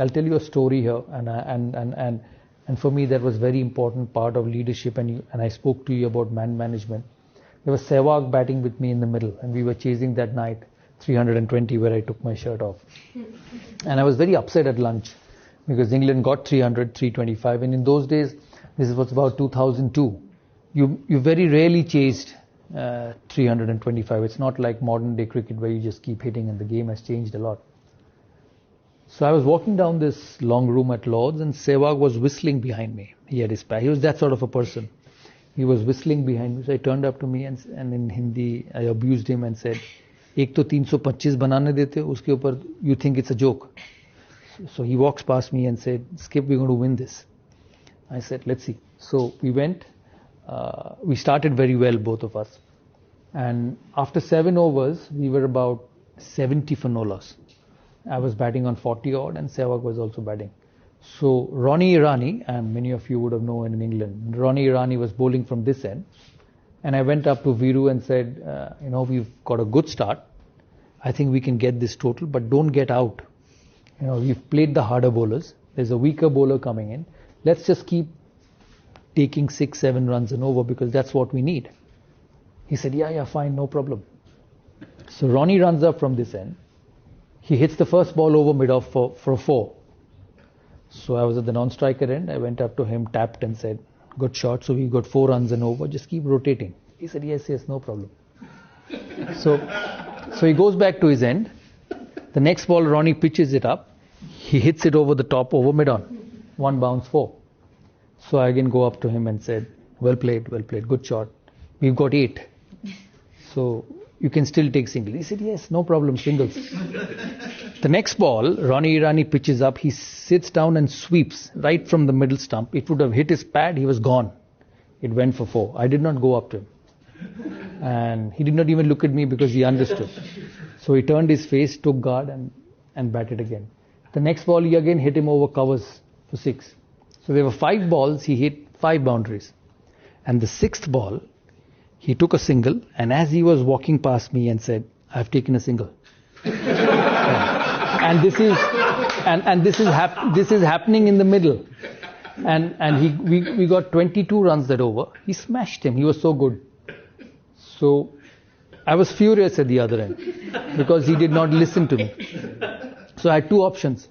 I'll tell you a story here, and for me that was very important part of leadership. And I spoke to you about man management. There was Sehwag batting with me in the middle, and we were chasing that night 320 where I took my shirt off. And I was very upset at lunch because England got 300, 325, and in those days, this was about 2002. You very rarely chased 325. It's not like modern day cricket where you just keep hitting, and the game has changed a lot. So I was walking down this long room at Lord's, and Sehwag was whistling behind me. He had his pack. He was that sort of a person. He was whistling behind me. So he turned up to me and in Hindi I abused him and said, "Ek to 325 banane dete, uske upar you think it's a joke." So he walks past me and said, "Skip, we're going to win this." I said, "Let's see." So we went. We started very well, both of us. And after 7 overs, we were about 70 for no loss. I was batting on 40 odd, and Sehwag was also batting. So Ronnie Irani, and many of you would have known in England, Ronnie Irani was bowling from this end. And I went up to Viru and said, we've got a good start. I think we can get this total, but don't get out. We've played the harder bowlers. There's a weaker bowler coming in. Let's just keep taking 6-7 runs and over, because that's what we need. He said, yeah, fine, no problem. So Ronnie runs up from this end. He hits the first ball over mid-off for a 4. So I was at the non-striker end. I went up to him, tapped and said, "Good shot. So we got 4 runs and over. Just keep rotating." He said, yes, no problem. So he goes back to his end. The next ball, Ronnie pitches it up. He hits it over the top, over mid-on. 1 bounce 4. So I again go up to him and said, well played, good shot. We've got 8. So you can still take single. He said, yes, no problem, singles. The next ball, Ronnie Irani pitches up. He sits down and sweeps right from the middle stump. It would have hit his pad. He was gone. It went for 4. I did not go up to him. And he did not even look at me because he understood. So he turned his face, took guard and batted again. The next ball, he again hit him over covers for 6. So there were 5 balls. He hit 5 boundaries. And the 6th ball, he took a single, and as he was walking past me and said, "I've taken a single." And this is happening in the middle. And we got 22 runs that over. He smashed him. He was so good. So I was furious at the other end because he did not listen to me. So I had 2 options.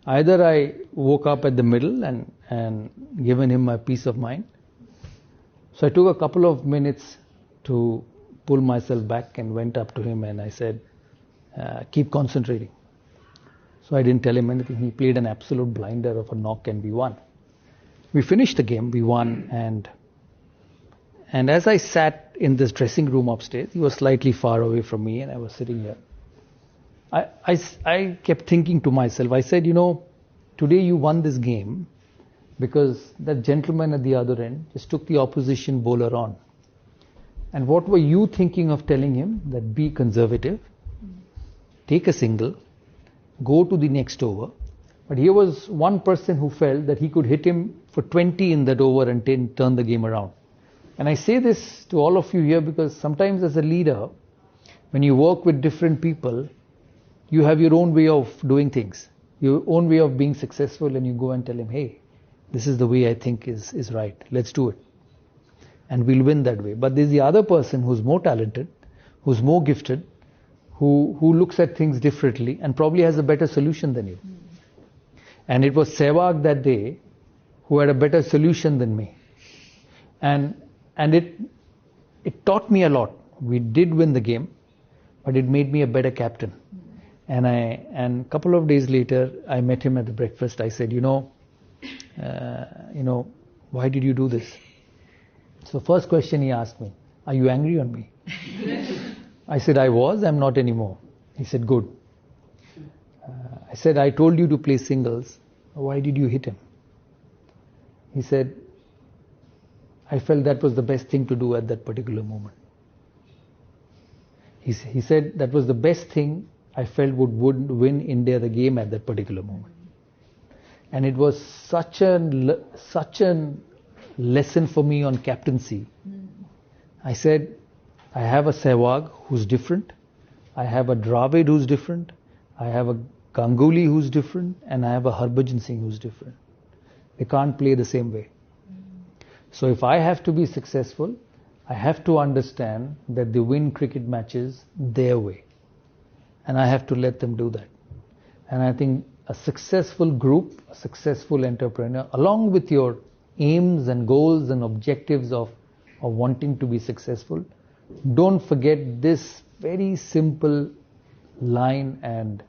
Either I woke up at the middle and given him my peace of mind. So I took a couple of minutes to pull myself back and went up to him and I said, keep concentrating. So I didn't tell him anything. He played an absolute blinder of a knock and we won. We finished the game, we won, and as I sat in this dressing room upstairs, he was slightly far away from me and I was sitting here. I kept thinking to myself, I said, today you won this game because that gentleman at the other end just took the opposition bowler on. And what were you thinking of telling him? That be conservative, take a single, go to the next over. But here was one person who felt that he could hit him for 20 in that over and turn the game around. And I say this to all of you here because sometimes as a leader, when you work with different people, you have your own way of doing things, your own way of being successful, and you go and tell him, hey, this is the way I think is right. Let's do it. And we'll win that way. But there's the other person who's more talented, who's more gifted, who looks at things differently and probably has a better solution than you. And it was Sehwag that day who had a better solution than me. And it taught me a lot. We did win the game, but it made me a better captain. And a couple of days later, I met him at the breakfast. I said, why did you do this? So first question he asked me, are you angry on me? I said, I was, I'm not anymore. He said, good. I said, I told you to play singles. Why did you hit him? He said, I felt that was the best thing to do at that particular moment. He said that was the best thing I felt would win India the game at that particular moment. And it was such a lesson for me on captaincy. I said, I have a Sehwag who's different. I have a Dravid who's different. I have a Ganguly who's different and I have a Harbhajan Singh who's different. They can't play the same way. So if I have to be successful, I have to understand that they win cricket matches their way. And I have to let them do that. And I think a successful group, a successful entrepreneur, along with your aims and goals and objectives of wanting to be successful, don't forget this very simple line and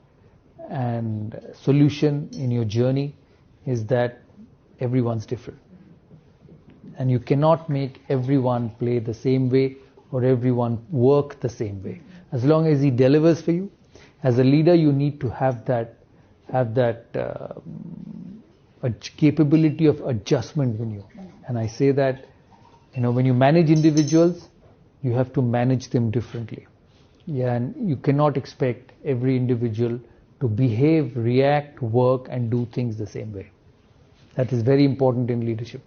solution in your journey is that everyone's different. And you cannot make everyone play the same way or everyone work the same way. As long as he delivers for you, as a leader, you need to have that a capability of adjustment in you. And I say that, when you manage individuals, you have to manage them differently. Yeah, and you cannot expect every individual to behave, react, work, and do things the same way. That is very important in leadership.